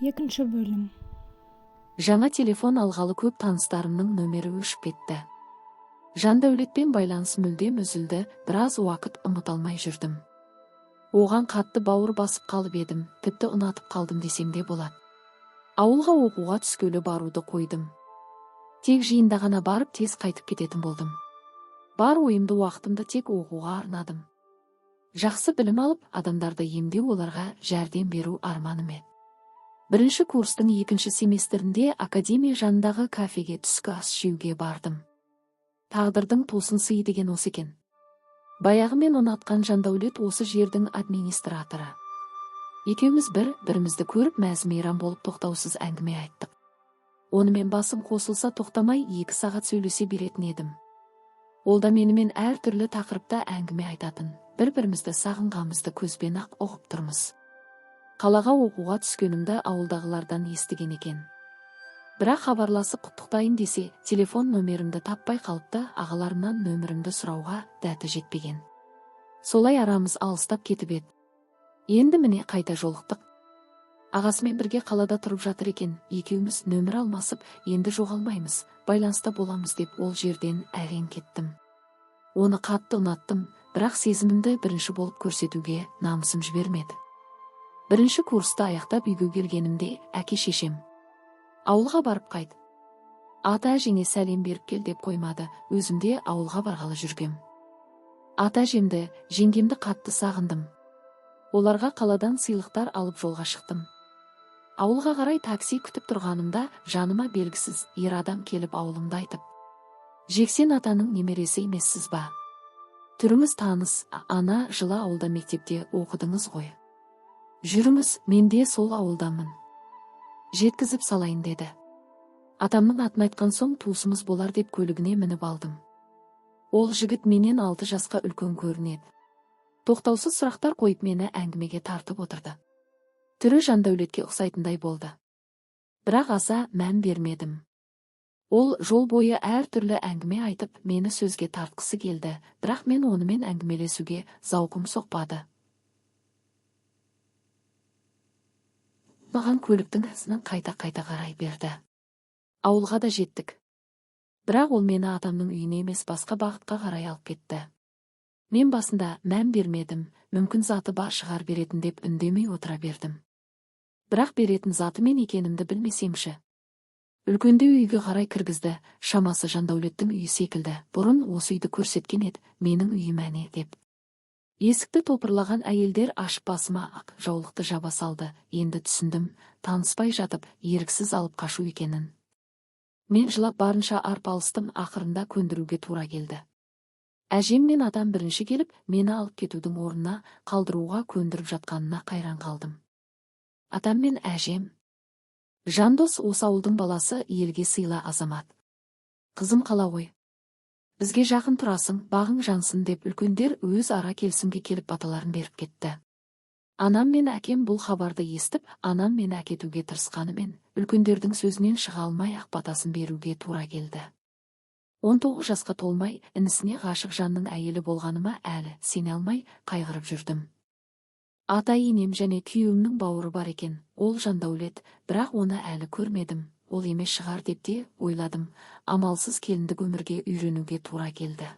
Екінші бөлім. Жаңа телефон алғалы көп таныстарымның нөмері өшіп кетті. Жандәулетпен байланыс мүлдем үзілді, біраз уақыт ұмыта алмай жүрдім. Оған қатты бауыр басып қалып едім, тіпті ұнатып қалдым десем де болады. Ауылға оқуға түскелі баруды қойдым. Тек жиында ғана барып тез қайтып кететін болдым. Бар ойымды уақытымды тек оқуға арнадым. Жақсы білім алып, адамдарды емдеу, оларға жәрдем беру арманым еді. Бірінші курстың екінші семестрінде академия жанындағы кафеге түскі ас жеуге бардым. Тағдырдың тосын сыйы деген осы екен. Баяғы мен ұнатқан Жандәулет осы жердің администраторы. Екеуміз бірімізді көріп мәз-мейрам болып тоқтаусыз әңгіме айттық. Онымен басым қосылса тоқтамай 2 сағат сөйлесе беретін едім. Ол да менімен әр түрлі тақырыпта әңгіме айтатын. Бір-бірімізді сағынғанымызды көзбен ақ ұғып тұрмыз. Қалаға оқуға түскенімді ауылдағылардан естіген екен. Бірақ хабарласып құттықтайын десе, телефон нөмерімді таппай қалыпты, ағаларымнан нөмірімді сұрауға дәті жетпеген. Солай арамыз алыстап кетіп еді. Енді міне қайта жолықтық. Ағасымен бірге қалада тұрып жатыр екен. Екеуміз нөмір алмасып, енді жоғалмаймыз, байланыста боламыз деп ол жерден әрең кеттім. Оны қатты ұнаттым, бірақ сезімімді бірінші болып көрсетуге намысым жібермеді. Бірінші курсты аяқтап үйге келгенімде әке-шешем ауылға барып қайт. Ата-әжеңе сәлем беріп кел деп қоймады, өзімде ауылға барғалы жүргем. Ата-әжемді, жеңгемді қатты сағындым. Оларға қаладан сыйлықтар алып жолға шықтым. Ауылға қарай такси күтіп тұрғанымда жаныма белгісіз ер адам келіп ауылымды айтып: "Жексен атаның немересі емессіз ба? Түріңіз таныс, ана жылы ауылда мектепте оқыдыңыз ғой. Жүріңіз, мен де сол ауылдамын. Жеткізіп салайын" деді. Атамның атын айтқан соң туысымыз болар деп көлігіне мініп алдым. Ол жігіт менен 6 жасқа үлкен көрінеді. Тоқтаусыз сұрақтар қойып мені әңгімеге тартып отырды. Түрі Жандәулетке ұқсайтындай болды. Бірақ аса мән бермедім. Ол жол бойы әр түрлі әңгіме айтып, мені сөзге тартқысы келді, бірақ мен онымен әңгімелесуге зауқым соқпады. Маған көліктің ізінің қайта-қайта қарай берді. Ауылға да жеттік. Бірақ ол мені атамның үйіне емес басқа бағытқа қарай алып кетті. Мен басында мән бермедім, мүмкін заты бар шығар беретін деп үндемей отыра бердім. Бірақ беретін заты мен екенімді білмесемші. Үлкенде үйге қарай кіргізді, шамасы Жандәулеттің үйі секілді. Бұрын осы үйді көрсеткен еді, менің үйім әне деп. Есікті топырлаған әйелдер ашып басыма ақ жаулықты жаба салды. Енді түсіндім, таныспай жатып, еріксіз алып қашу екенін. Мен жылап барынша арпалыстым, ақырында көндіруге тура келді. Әжем мен атам бірінші келіп, мені алып кетудің орнына қалдыруға көндіріп жатқанына қайран қалдым. Атам мен әжем: "Жандос осы ауылдың баласы, елге сыйлы азамат. Қызым қала ғой. Бізге жақын тұрасың, бағың жансын" деп үлкендер өз ара келісімге келіп баталарын беріп кетті. Анам мен әкем бұл хабарды естіп, анам мені әкетуге тырысқанымен, үлкендердің сөзінен шыға алмай ақ батасын беруге тура келді. 19 жасқа толмай, інісіне ғашық жанның әйелі болғаныма әлі сене алмай қайғырып жүрдім. Ата-енем және күйеуімнің бауыры бар екен, ол Жандәулет, бірақ оны әлі көрмедім. Ол емес шығар деп те ойладым. Амалсыз келіндік өмірге үйренуге тура келді.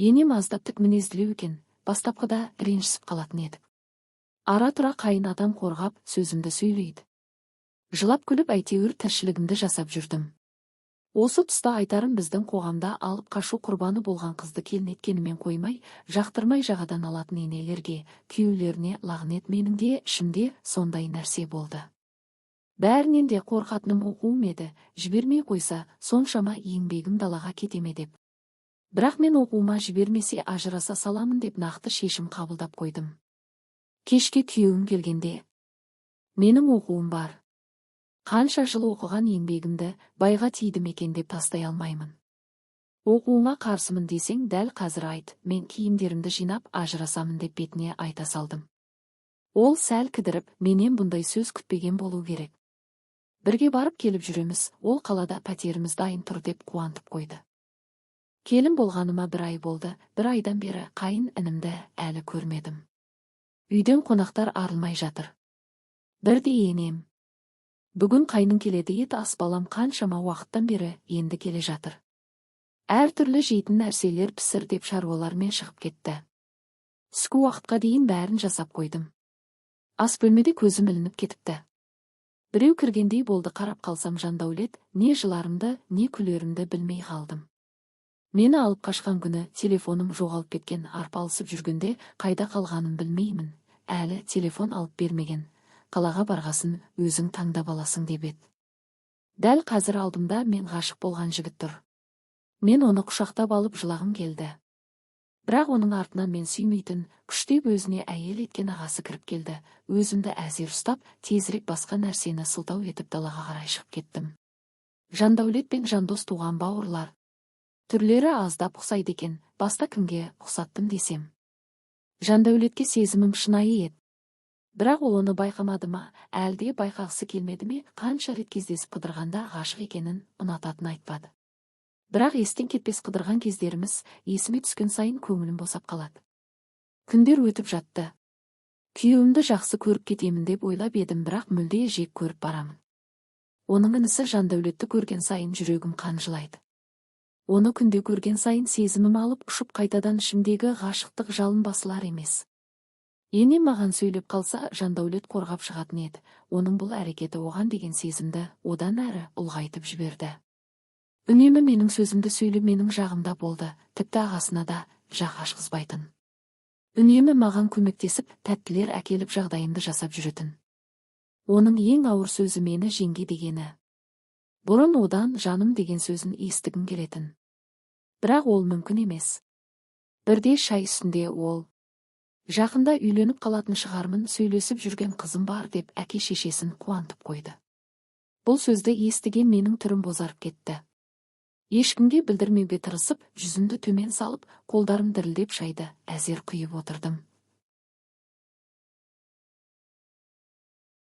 Енем аздап тік мінезділеу екен, бастапқыда ренжісіп қалатын едік. Ара-тұра қайын атам қорғап, сөзімді сөйлейді. Жылап күліп әйтеуір тіршілігімді жасап жүрдім. Осы тұста айтарым, біздің қоғамда алып қашу құрбаны болған қызды келін еткенімен қоймай, жақтырмай жағадан алатын енелерге, күйеулеріне лағнет. Менің де ішімде сондай нәрсе болды. Бәрінен де қорқатыным оқуым еді, жібермей қойса, соншама еңбегім далаға кетеме деп. Бірақ мен оқуыма жібермесе ажыраса саламын деп нақты шешім қабылдап қойдым. Кешке күйеуім келгенде: "Менің оқуым бар. Қанша жыл оқыған еңбегімді байға тиді мекен деп тастай алмаймын. Оқуыңа қарсымын десең дәл қазір айт, мен киімдерімді жинап ажырасамын" деп бетіне айта салдым. Ол сәл кідіріп, менен бұндай сөз күтпеген болу керек. Бірге барып келіп жүреміз, ол қалада пәтеріміз дайын тұр деп қуантып қойды. Келін болғаныма 1 ай болды. 1 айдан бері қайын інімді әлі көрмедім. Үйден қонақтар арылмай жатыр. Бірде енем. Бүгін қайның келеді ет ас балам қаншама уақыттан бері енді келе жатыр. Әртүрлі жейтін нәрселер пісір деп шаруалармен шығып кетті. Түскі уақытқа дейін бәрін жасап қойдым. Ас бөлмеде көзім ілініп кетіпті. Біреу кіргендей болды, қарап қалсам Жандәулет, не жыларымды, не күлерімді білмей қалдым. Мені алып қашқан күні телефоным жоғалып кеткен, арпалысып жүргенде қайда қалғанын білмеймін. Әлі телефон алып бермеген. Қалаға барғасын өзің таңдап аласың деп еді. Дәл қазір алдымда мен ғашық болған жігіт тұр. Мен оны құшақтап алып жылағым келді. Бірақ оның артынан мен сүймейтін, күштеп өзіне әйел еткен ағасы кіріп келді. Өзімді әзер ұстап, тезірек басқа нәрсені сылтау етіп далаға қарай шығып кеттім. Жандәулет пен Жандос туған бауырлар. Түрлері аздап ұқсайды екен, баста кімге ұқсаттым десем. Жандәулетке сезімім шынайы еді. Бірақ ол оны байқамады ма, әлде байқағысы келмеді ме, қанша рет кездесіп қыдырғанда ғашық екенін ұнататын айтпады. Бірақ естен кетпес қыдырған кездеріміз есіме түскен сайын көңілім босап қалады. Күндер өтіп жатты. Күйеуімді жақсы көріп кетемін деп ойлап едім, бірақ мүлде жек көріп барамын. Оның інісі Жандәулетті көрген сайын жүрегім қан жылайды. Оны күнде көрген сайын сезімім алып ұшып қайтадан ішімдегі ғашықтық жалын басылар емес. Енем маған сөйлеп қалса, Жандәулет қорғап шығатын еді. Оның бұл әрекеті оған деген сезімді одан әрі ұлғайтып жіберді. Үнемі менің сөзімді сөйлеп менің жағымда болды, тіпті ағасына да жақ ашқызбайтын. Үнемі маған көмектесіп, тәттілер әкеліп жағдайымды жасап жүретін. Оның ең ауыр сөзі мені жеңге дегені. Бұрын одан жаным деген сөзін естігім келетін. Бірақ ол мүмкін емес. Бірде шай үстінде ол: жақында үйленіп қалатын шығармын, сөйлесіп жүрген қызым бар деп әке шешесін қуантып қойды. Бұл сөзді естіген менің түрім бозарып кетті. Ешкімге білдірмеуге тырысып, жүзімді төмен салып, қолдарым дірілдеп шайды әзер құйып отырдым.